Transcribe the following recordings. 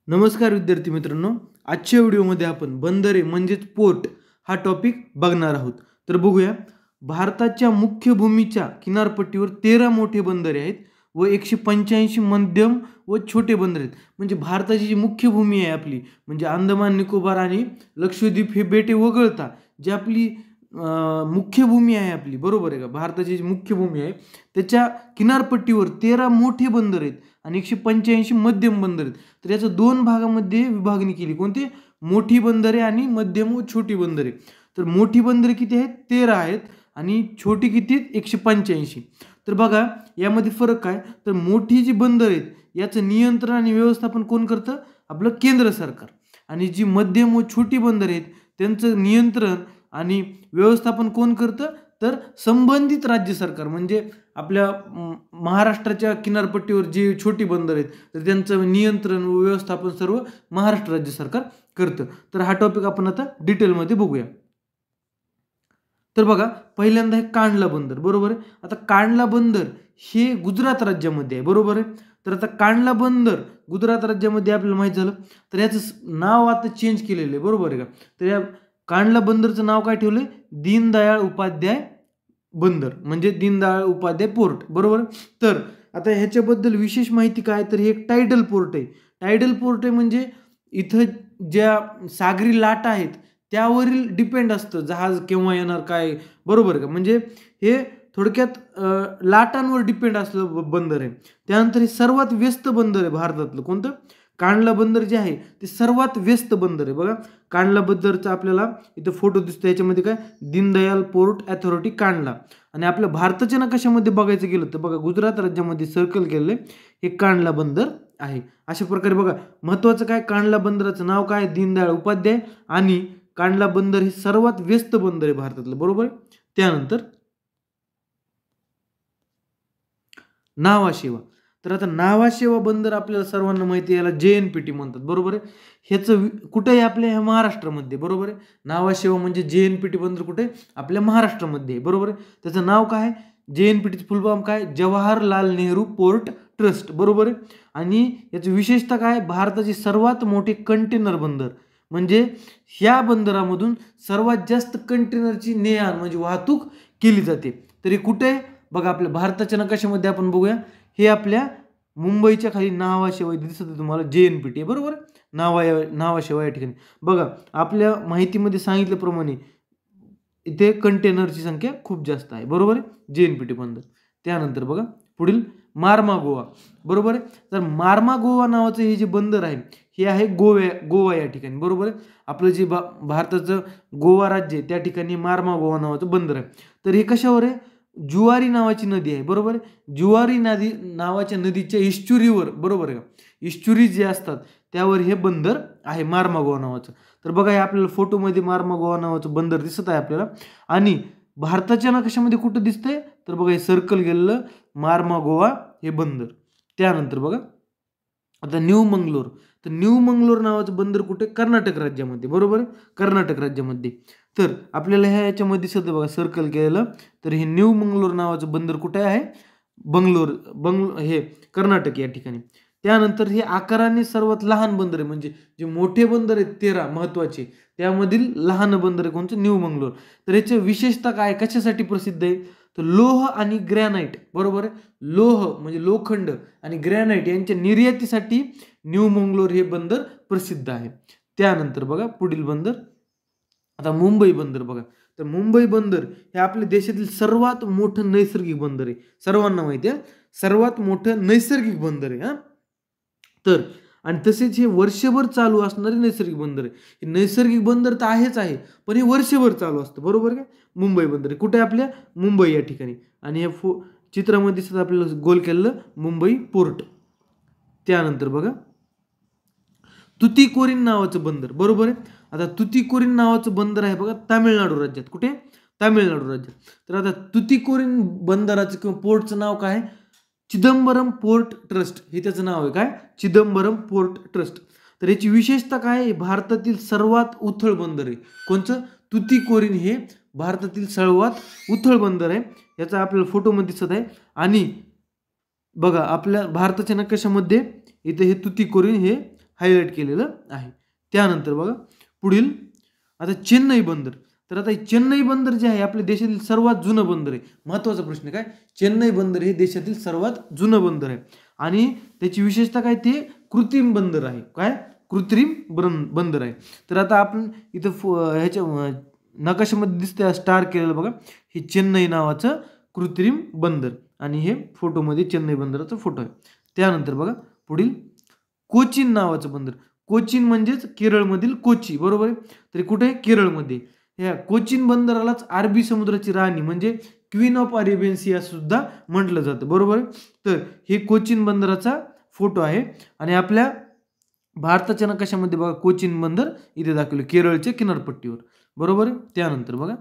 नमस्कार विद्यार्थी मित्रांनो, आजच्या व्हिडिओमध्ये आपण बंदरे म्हणजेच पोर्ट हा टॉपिक बघणार आहोत. तर बघूया, भारताच्या मुख्य भूमीच्या किनारपट्टीवर 13 मोठे बंदरे आहेत व 185 मध्यम व छोटे बंदर आहेत. म्हणजे भारताची जी मुख्य भूमी आहे आपली, म्हणजे अंदमान निकोबार आणि लक्षद्वीप हे बेटे वगळता जी आपली मुख्य भूमी आहे आपली, बरोबर आहे का, भारताची जी मुख्य भूमी आहे त्याच्या किनारपट्टीवर 13 मोठे बंदर आहेत आणि 185 मध्यम बंदर आहेत. तर याचं दोन भागामध्ये विभागणी केली, कोणते, मोठी बंदरे आणि मध्यम व छोटी बंदरे. तर मोठी बंदरे किती आहेत, 13 आहेत आणि छोटी किती आहेत, 185. तर बघा यामध्ये फरक काय, तर मोठी जी बंदर आहेत याचं नियंत्रण आणि व्यवस्थापन कोण करतं, आपलं केंद्र सरकार. आणि जी मध्यम व छोटी बंदर आहेत त्यांचं नियंत्रण आणि व्यवस्थापन कोण करतं, तर संबंधित राज्य सरकार. म्हणजे आपल्या महाराष्ट्राच्या किनारपट्टीवर जी छोटी बंदर आहेत तर त्यांचं नियंत्रण व व्यवस्थापन सर्व महाराष्ट्र राज्य सरकार करतं. तर हा टॉपिक आपण आता डिटेलमध्ये बघूया. तर बघा, पहिल्यांदा आहे कांडला बंदर, बरोबर आहे. आता कांडला बंदर हे गुजरात राज्यामध्ये आहे, बरोबर आहे. तर आता कांडला बंदर गुजरात राज्यामध्ये आपल्याला माहित झालं. तर याचं नाव आता चेंज केलेलं आहे, बरोबर आहे का. तर या कांडला बंदरचं नाव काय ठेवलंय, दीनदयाळ उपाध्याय बंदर, म्हणजे दीनदयाळ उपाध्याय पोर्ट, बरोबर. तर आता ह्याच्याबद्दल विशेष माहिती काय, तर हे एक टायडल पोर्ट आहे. टायडल पोर्ट आहे म्हणजे इथं ज्या सागरी लाटा आहेत त्यावरील डिपेंड असतं जहाज केव्हा येणार काय, बरोबर का. म्हणजे हे थोडक्यात लाटांवर डिपेंड असलं बंदर आहे. त्यानंतर हे सर्वात व्यस्त बंदर आहे भारतातलं, कोणतं, कांडला बंदर जे आहे ते सर्वात व्यस्त बंदर आहे. बघा कांडला बंदरचा आपल्याला इथं फोटो दिसतो, याच्यामध्ये काय, दीनदयाल पोर्ट अथॉरिटी कांडला. आणि आपल्या भारताच्या नकाशामध्ये बघायचं गेलं तर बघा गुजरात राज्यामध्ये सर्कल केलेलं हे कांडला बंदर आहे. अशा प्रकारे बघा महत्वाचं काय, कांडला बंदराचं नाव काय, दीनदयाळ उपाध्याय, आणि कांडला बंदर हे सर्वात व्यस्त बंदर आहे भारतातलं, बरोबर. त्यानंतर नावाशेवा. तर आता नावाशेवा बंदर आपल्याला सर्वांना माहिती आहे, याला JNPT म्हणतात, बरोबर आहे. ह्याचं कुठे आहे, आपल्या ह्या महाराष्ट्रामध्ये, बरोबर आहे. नावाशेवा म्हणजे JNPT बंदर कुठे, आपल्या महाराष्ट्रामध्ये आहे, बरोबर आहे. त्याचं नाव काय, JNPTचं फुल फॉर्म काय, जवाहरलाल नेहरू पोर्ट ट्रस्ट, बरोबर आहे. आणि याची विशेषता काय, भारताची सर्वात मोठे कंटेनर बंदर, म्हणजे ह्या बंदरामधून सर्वात जास्त कंटेनरची ने-आण म्हणजे वाहतूक केली जाते. तरी कुठे, बघा आपल्या भारताच्या नकाशामध्ये आपण बघूया, हे आपल्या मुंबईच्या खाली नावाशेवा दिसत आहे तुम्हाला, JNPT आहे, बरोबर. नावाशेवा या ठिकाणी बघा आपल्या माहितीमध्ये सांगितल्याप्रमाणे इथे कंटेनरची संख्या खूप जास्त आहे, बरोबर आहे, JNPT बंदर. त्यानंतर बघा पुढील मार्मा गोवा, बरोबर आहे. तर मार्मा गोवा नावाचं हे जे बंदर आहे हे आहे गोवा या ठिकाणी, बरोबर आहे. आपलं जे भारताचं गोवा राज्य आहे त्या ठिकाणी मार्मा गोवा नावाचं बंदर आहे. तर हे कशावर आहे, जुवारी नावाची नदी आहे, बरोबर आहे. जुवारी नदी नावाच्या नदीच्या इश्चुरीवर, बरोबर आहे का, इश्चुरी जे असतात त्यावर हे बंदर आहे मार्मा गोवा नावाचं. तर बघा हे आपल्याला फोटोमध्ये मार्मा गोवा नावाचं बंदर दिसत आहे आपल्याला. आणि भारताच्या नकाशामध्ये कुठं दिसतंय, तर बघा हे सर्कल गेलेलं मार्मा गोवा हे बंदर. त्यानंतर बघा आता न्यू मंगलोर. तर न्यू मंगलोर नावाचं बंदर कुठे, कर्नाटक राज्यामध्ये, बरोबर आहे, कर्नाटक राज्यामध्ये. तर आपल्याला याच्यामध्ये दिसत बघा सर्कल केलेलं, तर हे न्यू मंगलोर नावाचं बंदर कुठे आहे, हे कर्नाटक या ठिकाणी. त्यानंतर हे आकाराने सर्वात लहान बंदर आहे, म्हणजे जे मोठे बंदर आहेत 13 महत्वाचे त्यामधील लहान बंदर आहे कोणतं, न्यू मंगलोर. तर याची विशेषता काय, कशासाठी प्रसिद्ध आहे, तर लोह आणि ग्रॅनाइट, बरोबर आहे. लोह म्हणजे लोखंड आणि ग्रॅनाइट यांच्या निर्यातीसाठी न्यू मंगलोर हे बंदर प्रसिद्ध आहे. त्यानंतर बघा पुढील बंदर आता मुंबई बंदर. बघा तर मुंबई बंदर हे आपल्या देशातील सर्वात मोठं नैसर्गिक बंदर आहे, सर्वांना माहिती आहे, सर्वात मोठं नैसर्गिक बंदर आहे हा. तर आणि तसेच हे वर्षभर चालू असणारे नैसर्गिक बंदर आहे. हे नैसर्गिक बंदर तर आहेच आहे, पण हे वर्षभर चालू असतं, बरोबर का. मुंबई बंदर आहे कुठे, आपल्या मुंबई या ठिकाणी. आणि हे चित्रामध्ये दिसत आपल्याला गोल केलेलं मुंबई पोर्ट. त्यानंतर बघा तुतीकोरीन नावाचं बंदर, बरोबर आहे. आता तुतीकोरीन नावाचं बंदर आहे बघा तामिळनाडू राज्यात, कुठे, तामिळनाडू राज्यात. तर आता तुतीकोरीन बंदराचं किंवा पोर्टचं नाव काय, चिदंबरम पोर्ट ट्रस्ट हे त्याचं नाव आहे, काय, चिदंबरम पोर्ट ट्रस्ट. तर याची विशेषता काय, भारतातील सर्वात उथळ बंदर आहे, कोणचं, तुतीकोरीन हे भारतातील सर्वात उथळ बंदर आहे. याचा आपल्याला फोटोमध्ये दिसत आहे. आणि बघा आपल्या भारताच्या नकाशामध्ये इथे हे तुतीकोरीन हे हायलाईट केलेलं आहे. त्यानंतर बघा पुढील आता चेन्नई बंदर. तर आता चेन्नई बंदर जे आहे आपल्या देशातील सर्वात जुनं बंदर आहे. महत्त्वाचा प्रश्न काय, चेन्नई बंदर हे देशातील सर्वात जुनं बंदर आहे आणि त्याची विशेषता काय, ते कृत्रिम बंदर आहे. काय, कृत्रिम बंदर आहे. तर आता आपण इथं ह्याच्या नकाशामध्ये दिसतंय स्टार केलेलं बघा, हे चेन्नई नावाचं कृत्रिम बंदर आणि हे फोटोमध्ये चेन्नई बंदराचा फोटो आहे. त्यानंतर बघा पुढील कोचीन नावाचं बंदर. कोचीन म्हणजेच केरळमधील कोची, बरोबर आहे. तर कुठे आहे, केरळमध्ये. ह्या कोचीन बंदरालाच अरबी समुद्राची राणी म्हणजे क्वीन ऑफ अरेबियन सी सुद्धा म्हटलं जातं, बरोबर आहे. तर हे कोचीन बंदराचा फोटो आहे आणि आपल्या भारताच्या नकाशामध्ये बघा कोचीन बंदर इथे दाखवलं केरळच्या किनारपट्टीवर, बरोबर आहे. त्यानंतर बघा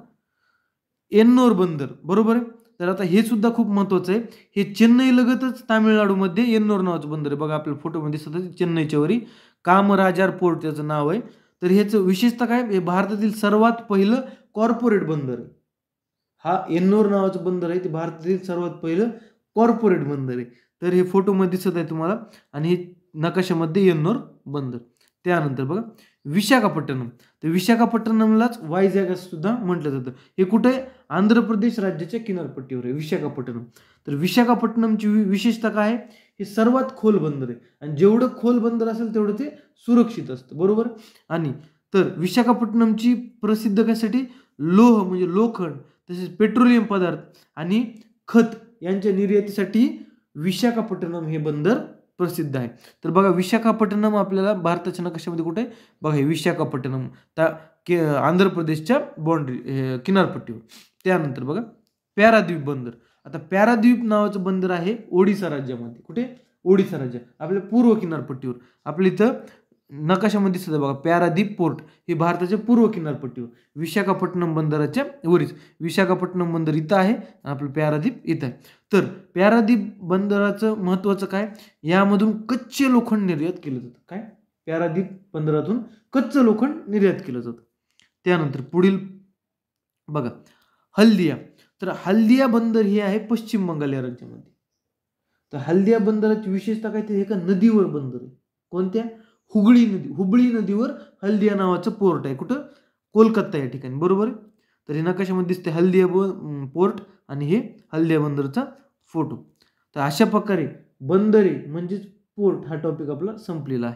एन्नोर बंदर, बरोबर आहे. तर आता हे सुद्धा खूप महत्त्वाचं आहे. हे चेन्नई लगतच तामिळनाडूमध्ये एन्नोर नावाचं बंदर आहे. बघा आपल्या फोटोमध्ये दिसतं चेन्नईच्या वरी कामराजार पोर्ट त्याचं नाव आहे. तर ह्याचं विशेषता काय, हे भारतातील सर्वात पहिलं कॉर्पोरेट बंदर आहे. हा एन्नोर नावाचं बंदर आहे ते भारतातील सर्वात पहिलं कॉर्पोरेट बंदर आहे. तर हे फोटोमध्ये दिसत आहे तुम्हाला आणि हे नकाशामध्ये एन्नोर बंदर. त्यानंतर बघा विशाखापट्टणम. तर विशाखापट्टणमलाच वायझॅग असं सुद्धा म्हटलं जातं. हे कुठे आहे, आंध्र प्रदेश राज्याच्या किनारपट्टीवर आहे विशाखापट्टणम. तर विशाखापट्टणमची विशेषता काय आहे, हे सर्वात खोल बंदर आहे आणि जेवढं खोल बंदर असेल तेवढं ते सुरक्षित असतं, बरोबर. आणि तर विशाखापट्टणमची प्रसिद्ध कशासाठी, लोह म्हणजे लोखंड तसेच पेट्रोलियम पदार्थ आणि खत यांच्या निर्यातीसाठी विशाखापट्टणम हे बंदर प्रसिद्ध आहे. तर बघा विशाखापट्टणम आपल्याला भारताच्या नकाशामध्ये कुठे आहे, बघा हे विशाखापट्टणम आंध्र प्रदेशच्या बाउंड्री किनारपट्टीवर. त्यानंतर बघा पॅराद्वीप बंदर. आता पॅराद्वीप नावाचं बंदर आहे ओडिसा राज्यामध्ये. कुठे, ओडिसा राज्य आपल्या पूर्व किनारपट्टीवर. आपल्या इथं नकाशामध्ये दिसतं बघा पॅराद्वीप पोर्ट हे भारताच्या पूर्व किनारपट्टीवर विशाखापट्टणम बंदराच्या वरीच. विशाखापट्टणम बंदर इथं आहे आणि आपलं पॅराद्वीप इथं आहे. तर पॅराद्वीप बंदराचं महत्त्वाचं काय, यामधून कच्चे लोखंड निर्यात केलं जातं. काय, पॅराद्वीप बंदरातून कच्चं लोखंड निर्यात केलं जातं. त्यानंतर पुढील बघा हल्दिया. तर हल्दिया बंदर हे आहे पश्चिम बंगाल या राज्यामध्ये. तर हल्दिया बंदराची विशेषता काय, ते एका नदीवर बंदर आहे. कोणत्या, हुबळी नदीवर हल्दिया नावाचं पोर्ट आहे. कुठं, कोलकाता या ठिकाणी, बरोबर आहे. तर हे नकाशामध्ये दिसते हल्दिया पोर्ट आणि हे हल्दिया बंदरचा फोटो. तर अशा प्रकारे बंदरे म्हणजेच पोर्ट हा टॉपिक आपला संपलेला आहे.